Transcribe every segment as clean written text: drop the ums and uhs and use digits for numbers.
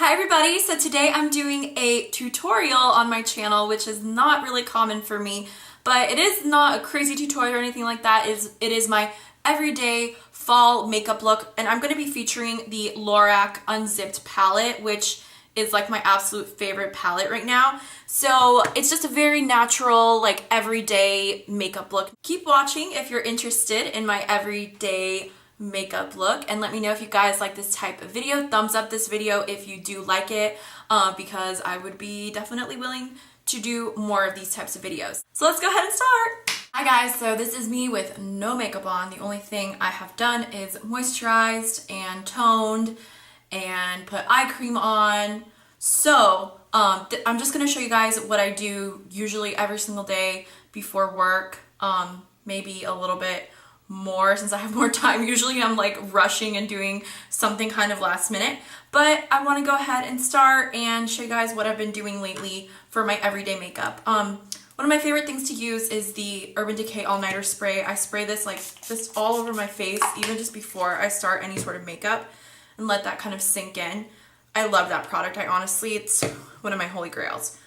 Hi everybody, so today I'm doing a tutorial on my channel, which is not really common for me, but it is not a crazy tutorial or anything like that. It is my everyday fall makeup look, and I'm going to be featuring the Lorac Unzipped palette, which is like my absolute favorite palette right now. So it's just a very natural, like everyday makeup look. Keep watching if you're interested in my everyday makeup look, and let me know if you guys like this type of video. Thumbs up this video if you do like it, because I would be definitely willing to do more of these types of videos. So let's go ahead and start. Hi guys, so this is me with no makeup on. The only thing I have done is moisturized and toned and put eye cream on. So I'm just gonna show you guys what I do usually every single day before work, maybe a little bit more since I have more time. Usually I'm like rushing and doing something kind of last minute, but I want to go ahead and start and show you guys what I've been doing lately for my everyday makeup. One of my favorite things to use is the Urban Decay All Nighter Spray. I spray this like just all over my face, even just before I start any sort of makeup, and let that kind of sink in. I love that product. It's one of my holy grails.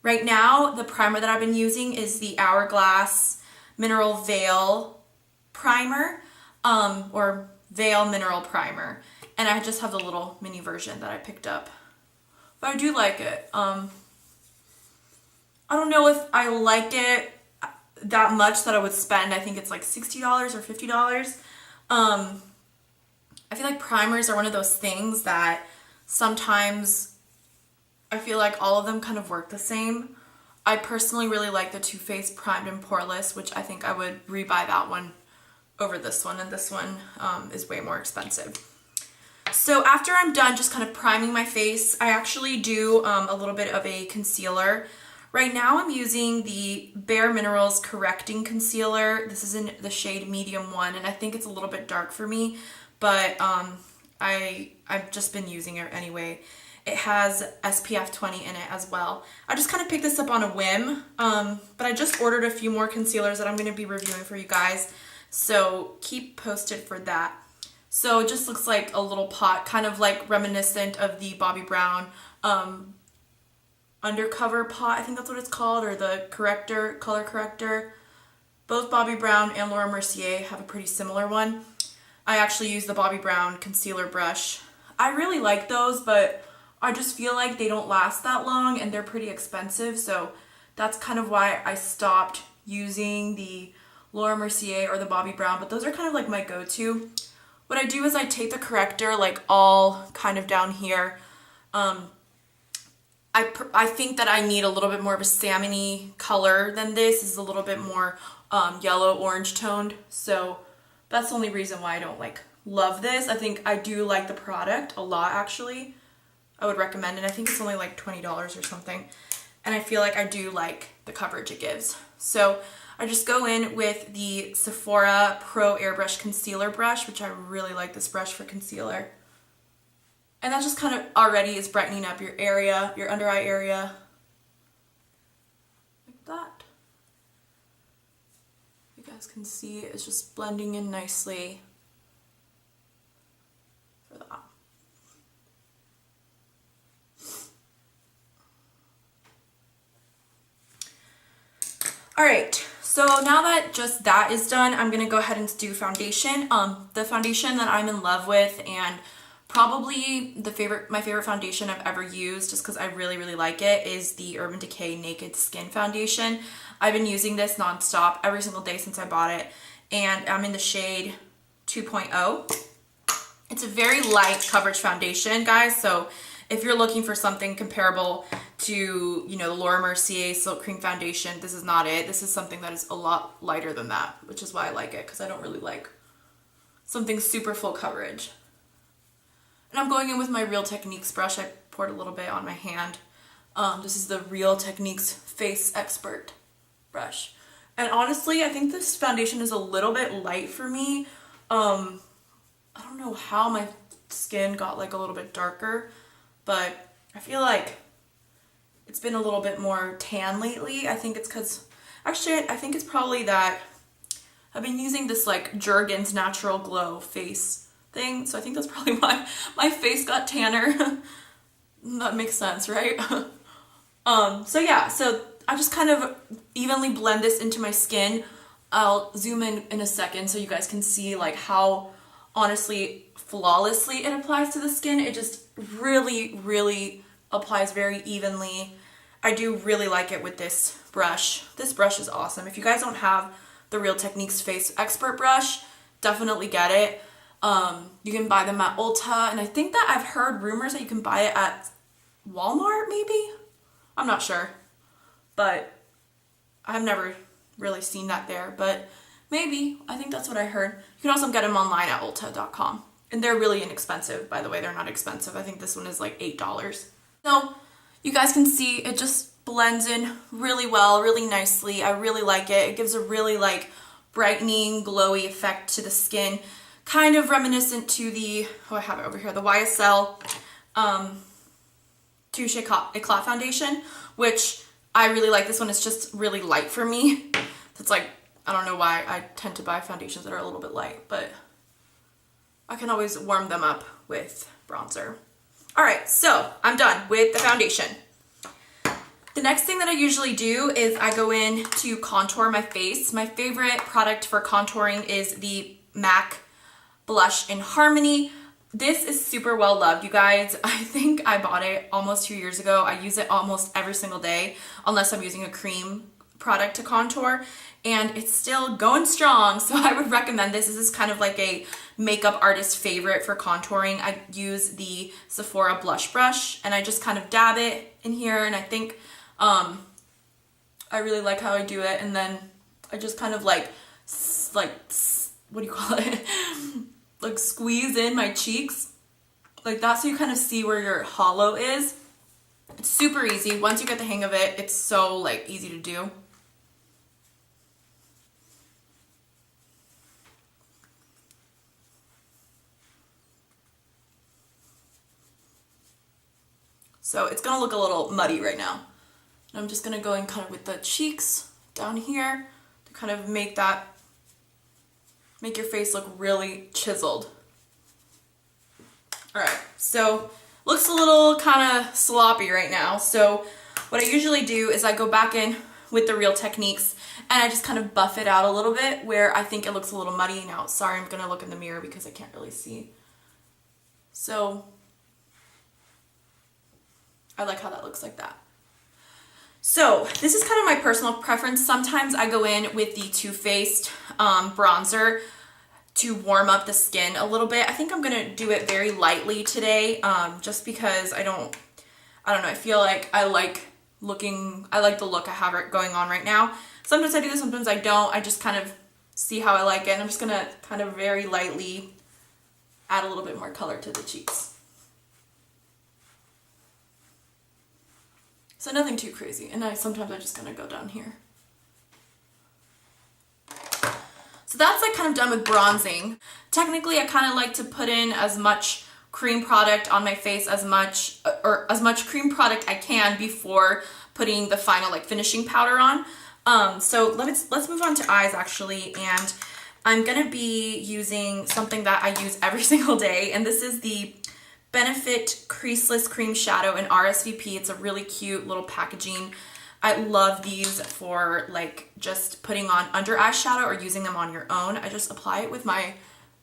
Right now, the primer that I've been using is the Hourglass Mineral Veil Primer, or Veil Mineral Primer, and I just have the little mini version that I picked up, but I do like it. I don't know if I like it that much that I would spend. I think it's like $60 or $50. I feel like primers are one of those things that sometimes I feel like all of them kind of work the same. I personally really like the Too Faced Primed and Poreless, which I think I would rebuy that one over this one, and this one is way more expensive. So after I'm done just kind of priming my face, I actually do a little bit of a concealer. Right now I'm using the Bare Minerals Correcting Concealer. This is in the shade Medium 1, and I think it's a little bit dark for me, but I've just been using it anyway. It has SPF 20 in it as well. I just kind of picked this up on a whim, but I just ordered a few more concealers that I'm going to be reviewing for you guys. So keep posted for that. So it just looks like a little pot, kind of like reminiscent of the Bobbi Brown undercover pot, I think that's what it's called, or the corrector, color corrector. Both Bobbi Brown and Laura Mercier have a pretty similar one. I actually use the Bobbi Brown concealer brush. I really like those, but I just feel like they don't last that long and they're pretty expensive, so that's kind of why I stopped using the Laura Mercier or the Bobbi Brown, but those are kind of like my go-to. What I do is I take the corrector like all kind of down here. I think that I need a little bit more of a salmon-y color than this. This is a little bit more yellow orange toned, so that's the only reason why I don't like love this. I think I do like the product a lot, actually. I would recommend it. I think it's only like $20 or something, and I feel like I do like the coverage it gives. So I just go in with the Sephora Pro Airbrush Concealer Brush, which I really like this brush for concealer. And that just kind of already is brightening up your area, your under eye area. Like that. You guys can see it's just blending in nicely for that. Alright, so now that just that is done, I'm going to go ahead and do foundation. The foundation that I'm in love with, and probably my favorite foundation I've ever used, just because I really, really like it, is the Urban Decay Naked Skin Foundation. I've been using this nonstop every single day since I bought it, and I'm in the shade 2.0. It's a very light coverage foundation, guys, so if you're looking for something comparable to, you know, the Laura Mercier Silk Cream Foundation, this is not it. This is something that is a lot lighter than that, which is why I like it, because I don't really like something super full coverage. And I'm going in with my Real Techniques brush. I poured a little bit on my hand. This is the Real Techniques Face Expert brush. And honestly, I think this foundation is a little bit light for me. I don't know how my skin got like a little bit darker, but I feel like it's been a little bit more tan lately. I think it's because, actually, I think it's probably that I've been using this like Jergens Natural Glow face thing, so I think that's probably why my face got tanner. That makes sense, right? So yeah, so I just kind of evenly blend this into my skin. I'll zoom in a second so you guys can see like how honestly flawlessly it applies to the skin. It just really, really applies very evenly. I do really like it with this brush. This brush is awesome. If you guys don't have the Real Techniques Face Expert brush, definitely get it. You can buy them at Ulta, and I think that I've heard rumors that you can buy it at Walmart, maybe? I'm not sure, but I've never really seen that there, but maybe. I think that's what I heard. You can also get them online at ulta.com, and they're really inexpensive, by the way. They're not expensive. I think this one is like $8. So you guys can see it just blends in really well, really nicely. I really like it. It gives a really like brightening, glowy effect to the skin, kind of reminiscent to the, oh, I have it over here, the YSL Touche Eclat foundation, which I really like. This one is just really light for me. It's like, I don't know why I tend to buy foundations that are a little bit light, but I can always warm them up with bronzer. All right, so I'm done with the foundation. The next thing that I usually do is I go in to contour my face. My favorite product for contouring is the MAC blush in Harmony. This is super well loved, you guys. I think I bought it almost 2 years ago. I use it almost every single day, unless I'm using a cream product to contour, and it's still going strong, so I would recommend this. This is kind of like a makeup artist favorite for contouring. I use the Sephora blush brush, and I just kind of dab it in here, and I think I really like how I do it, and then I just kind of like what do you call it? Like squeeze in my cheeks like that, so you kind of see where your hollow is. It's super easy. Once you get the hang of it, it's so like easy to do. So it's gonna look a little muddy right now. And I'm just gonna go in kind of with the cheeks down here to kind of make your face look really chiseled. All right, so looks a little kind of sloppy right now. So what I usually do is I go back in with the Real Techniques and I just kind of buff it out a little bit where I think it looks a little muddy. Now, sorry, I'm gonna look in the mirror because I can't really see. So I like how that looks like that. So this is kind of my personal preference. Sometimes I go in with the Too Faced bronzer to warm up the skin a little bit. I think I'm gonna do it very lightly today, just because I don't know, I feel like I like the look I have going on right now. Sometimes I do this, sometimes I don't. I just kind of see how I like it, and I'm just gonna kind of very lightly add a little bit more color to the cheeks. So nothing too crazy, and sometimes I just kind of go down here. So that's like kind of done with bronzing. Technically, I kind of like to put in as much cream product on my face as much cream product I can before putting the final like finishing powder on. So let's move on to eyes actually, and I'm gonna be using something that I use every single day, and this is the Benefit Crease-less Cream Shadow in RSVP. It's a really cute little packaging. I love these for like just putting on under eyeshadow or using them on your own. I just apply it with my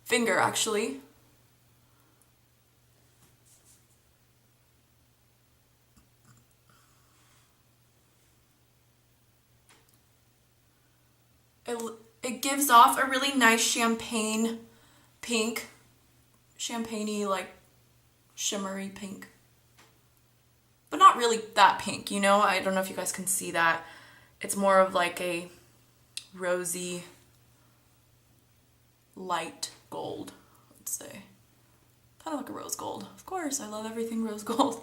finger actually. It gives off a really nice champagne pink, champagne-y like shimmery pink. But not really that pink, you know? I don't know if you guys can see that. It's more of like a rosy, light gold, let's say. Kind of like a rose gold. Of course, I love everything rose gold.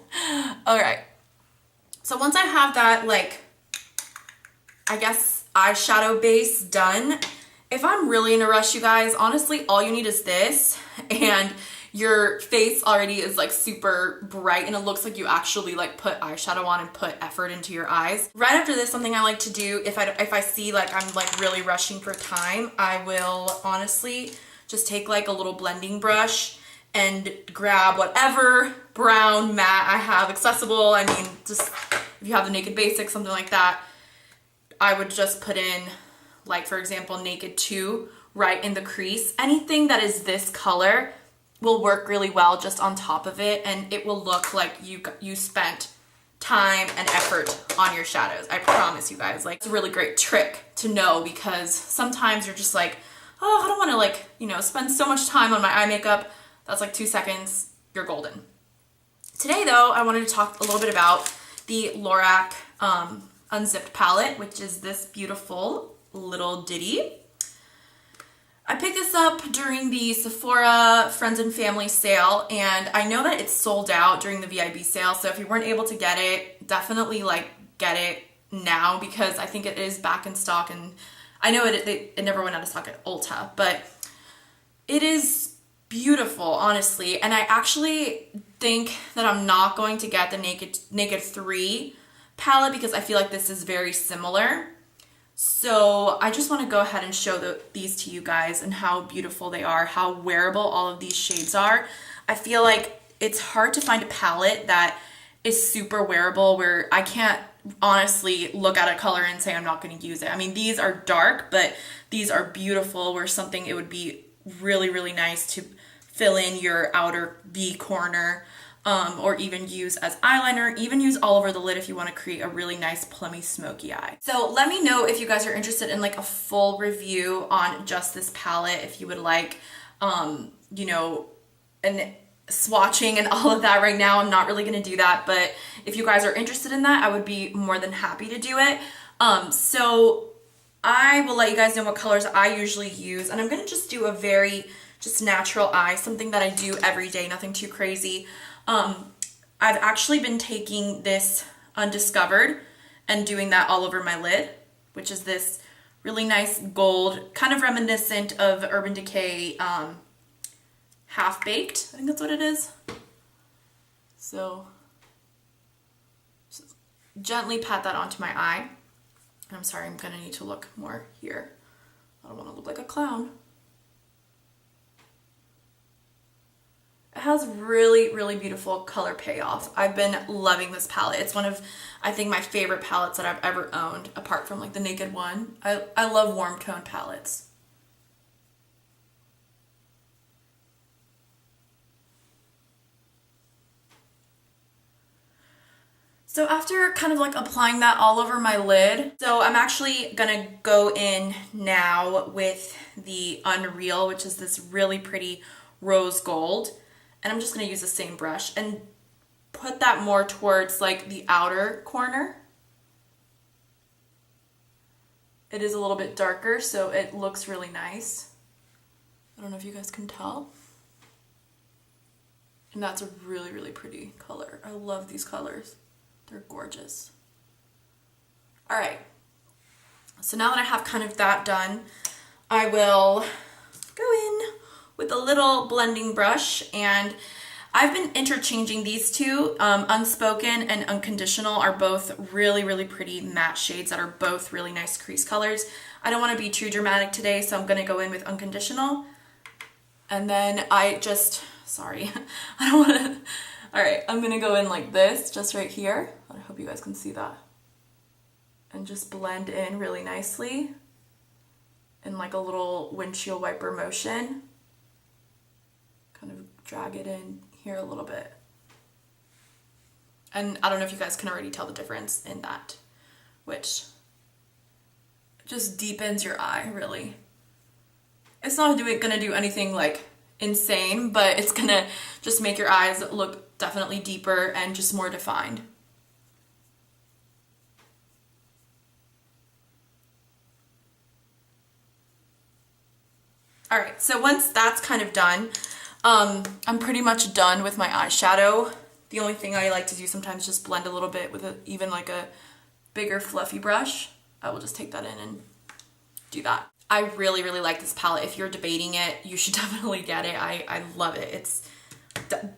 All right. So once I have that, like, I guess eyeshadow base done, if I'm really in a rush, you guys, honestly, all you need is this, and your face already is like super bright and it looks like you actually like put eyeshadow on and put effort into your eyes. Right after this, something I like to do if I see like I'm like really rushing for time, I will honestly just take like a little blending brush and grab whatever brown matte I have accessible. I mean, just if you have the Naked Basics, something like that, I would just put in, like for example, Naked 2 right in the crease. Anything that is this color will work really well just on top of it, and it will look like you spent time and effort on your shadows. I promise you guys. Like, it's a really great trick to know, because sometimes you're just like, oh, I don't want to, like, you know, spend so much time on my eye makeup. That's like 2 seconds, you're golden. Today though, I wanted to talk a little bit about the Lorac Unzipped palette, which is this beautiful little ditty. I picked this up during the Sephora Friends and Family sale, and I know that it's sold out during the VIB sale, so if you weren't able to get it, definitely like get it now, because I think it is back in stock, and I know it never went out of stock at Ulta, but it is beautiful, honestly, and I actually think that I'm not going to get the Naked 3 palette because I feel like this is very similar. So I just want to go ahead and show these to you guys and how beautiful they are, how wearable all of these shades are. I feel like it's hard to find a palette that is super wearable where I can't honestly look at a color and say I'm not going to use it. I mean, these are dark, but these are beautiful, where something it would be really, really nice to fill in your outer V corner, or even use as eyeliner, even use all over the lid if you want to create a really nice plummy smoky eye. So let me know if you guys are interested in like a full review on just this palette, if you would like, you know, and swatching and all of that. Right now I'm not really going to do that, but if you guys are interested in that, I would be more than happy to do it. So I will let you guys know what colors I usually use, and I'm going to just do a very just natural eye, something that I do every day, nothing too crazy. I've actually been taking this Undiscovered and doing that all over my lid, which is this really nice gold, kind of reminiscent of Urban Decay Half Baked. I think that's what it is. So just gently pat that onto my eye. I'm sorry, I'm gonna need to look more here. I don't want to look like a clown. It has really, really beautiful color payoff. I've been loving this palette. It's one of, I think, my favorite palettes that I've ever owned, apart from like the Naked one. I love warm tone palettes. So after kind of like applying that all over my lid, so I'm actually gonna go in now with the Unreal, which is this really pretty rose gold. And I'm just going to use the same brush and put that more towards like the outer corner. It is a little bit darker, so it looks really nice. I don't know if you guys can tell. And that's a really, really pretty color. I love these colors. They're gorgeous. All right. So now that I have kind of that done, I will go in with a little blending brush, and I've been interchanging these two. Unspoken and Unconditional are both really, really pretty matte shades that are both really nice crease colors. I don't want to be too dramatic today, so I'm going to go in with Unconditional. And then I don't want to, all right, I'm going to go in like this, just right here. I hope you guys can see that. And just blend in really nicely in like a little windshield wiper motion. Kind of drag it in here a little bit. And I don't know if you guys can already tell the difference in that, which just deepens your eye, really. It's not gonna do anything like insane, but it's gonna just make your eyes look definitely deeper and just more defined. All right, so once that's kind of done, I'm pretty much done with my eyeshadow. The only thing I like to do sometimes is just blend a little bit with even like a bigger fluffy brush. I will just take that in and do that. I really, really like this palette. If you're debating it, you should definitely get it. I love it. It's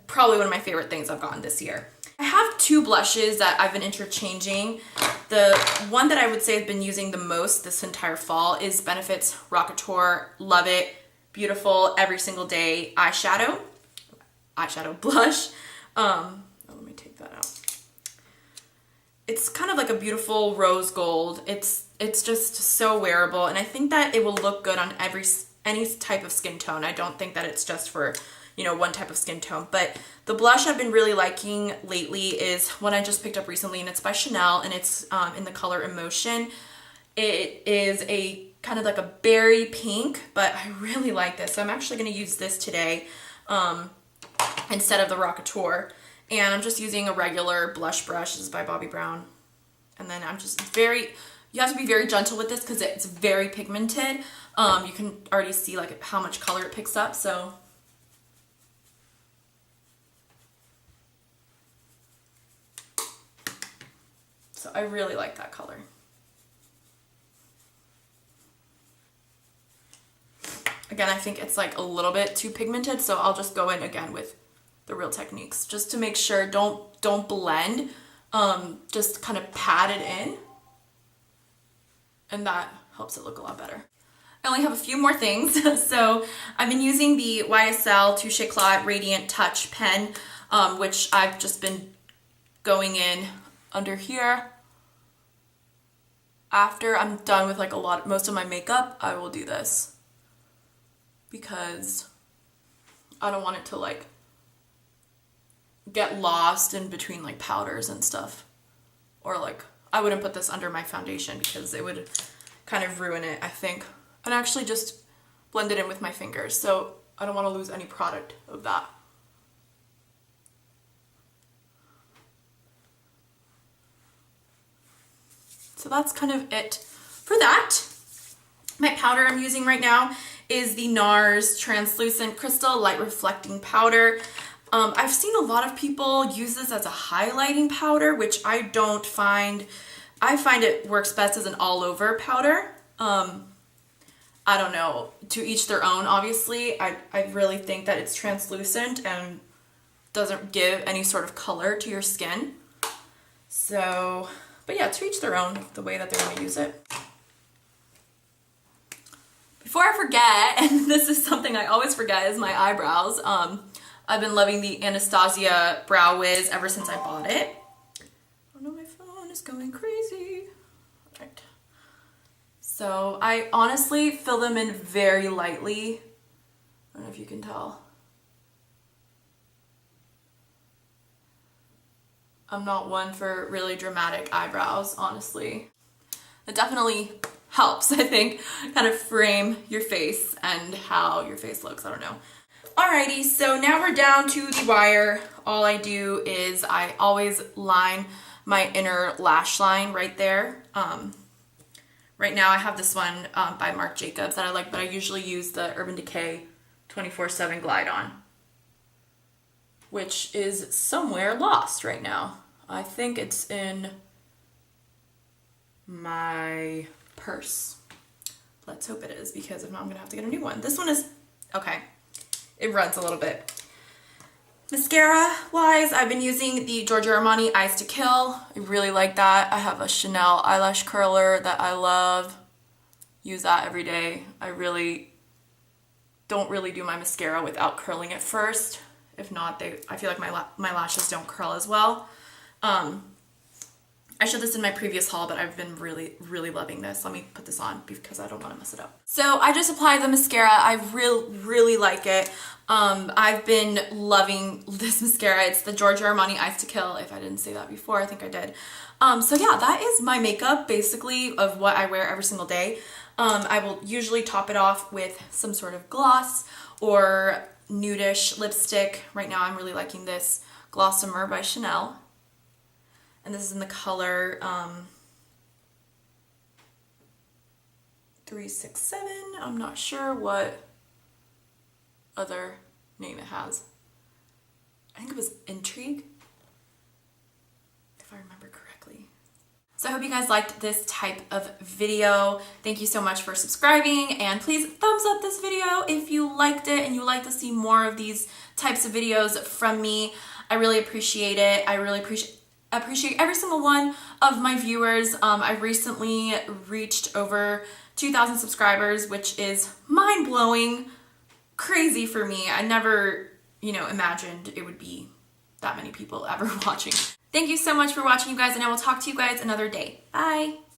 probably one of my favorite things I've gotten this year. I have two blushes that I've been interchanging. The one that I would say I've been using the most this entire fall is Benefit's Rockateur. Love it. Beautiful every single day eyeshadow. eyeshadow blush. Let me take that out. It's kind of like a beautiful rose gold. It's just so wearable, and I think that it will look good on any type of skin tone. I don't think that it's just for, you know, one type of skin tone. But the blush I've been really liking lately is one I just picked up recently, and it's by Chanel, and it's in the color Emotion. It is a kind of like a berry pink, but I really like this. So I'm actually going to use this today instead of the Rockateur. And I'm just using a regular blush brush. This is by Bobbi Brown. And then I'm just you have to be very gentle with this because it's very pigmented. You can already see like how much color it picks up. So I really like that color. Again, I think it's like a little bit too pigmented, so I'll just go in again with the Real Techniques just to make sure. Don't blend, just kind of pat it in, and that helps it look a lot better. I only have a few more things. So I've been using the YSL Touche Éclat Radiant Touch pen, which I've just been going in under here. After I'm done with like most of my makeup, I will do this because I don't want it to like get lost in between like powders and stuff. Or like, I wouldn't put this under my foundation because it would kind of ruin it, I think. And actually just blend it in with my fingers, so I don't want to lose any product of that. So that's kind of it for that. My powder I'm using right now is the Nars Translucent Crystal Light Reflecting Powder. I've seen a lot of people use this as a highlighting powder, which I don't find. I find it works best as an all-over powder. I don't know, to each their own, obviously. I really think that it's translucent and doesn't give any sort of color to your skin. So, but yeah, to each their own, the way that they're going to use it. Before I forget, and this is something I always forget, is my eyebrows. I've been loving the Anastasia Brow Wizz ever since I bought it. Oh no, my phone is going crazy. Right. So I honestly fill them in very lightly. I don't know if you can tell. I'm not one for really dramatic eyebrows, honestly. It definitely helps, I think, kind of frame your face and how your face looks. I don't know. Alrighty, so now we're down to the wire. All I do is I always line my inner lash line right there. Right now I have this one by Marc Jacobs that I like, but I usually use the Urban Decay 24/7 Glide On, which is somewhere lost right now. I think it's in my purse. Let's hope it is, because if not, I'm gonna have to get a new one. This one is, okay, it runs a little bit. Mascara wise, I've been using the Giorgio Armani Eyes to Kill. I really like that. I have a Chanel eyelash curler that I love. Use that every day. I really don't really do my mascara without curling it first. If not, I feel like my lashes don't curl as well. I showed this in my previous haul, but I've been really, really loving this. Let me put this on because I don't want to mess it up. So I just applied the mascara. I really like it. I've been loving this mascara. It's the Giorgio Armani Eyes to Kill. If I didn't say that before, I think I did. So yeah, that is my makeup basically of what I wear every single day. I will usually top it off with some sort of gloss or nudish lipstick. Right now I'm really liking this Glossimer by Chanel. And this is in the color 367. I'm not sure what other name it has. I think it was Intrigue, if I remember correctly. So I hope you guys liked this type of video. Thank you so much for subscribing, and please thumbs up this video if you liked it and you would like to see more of these types of videos from me. I really appreciate it. I really appreciate every single one of my viewers. I've recently reached over 2,000 subscribers, which is mind-blowing, crazy for me. I never you know, imagined it would be that many people ever watching. Thank you so much for watching, you guys, and I will talk to you guys another day. Bye!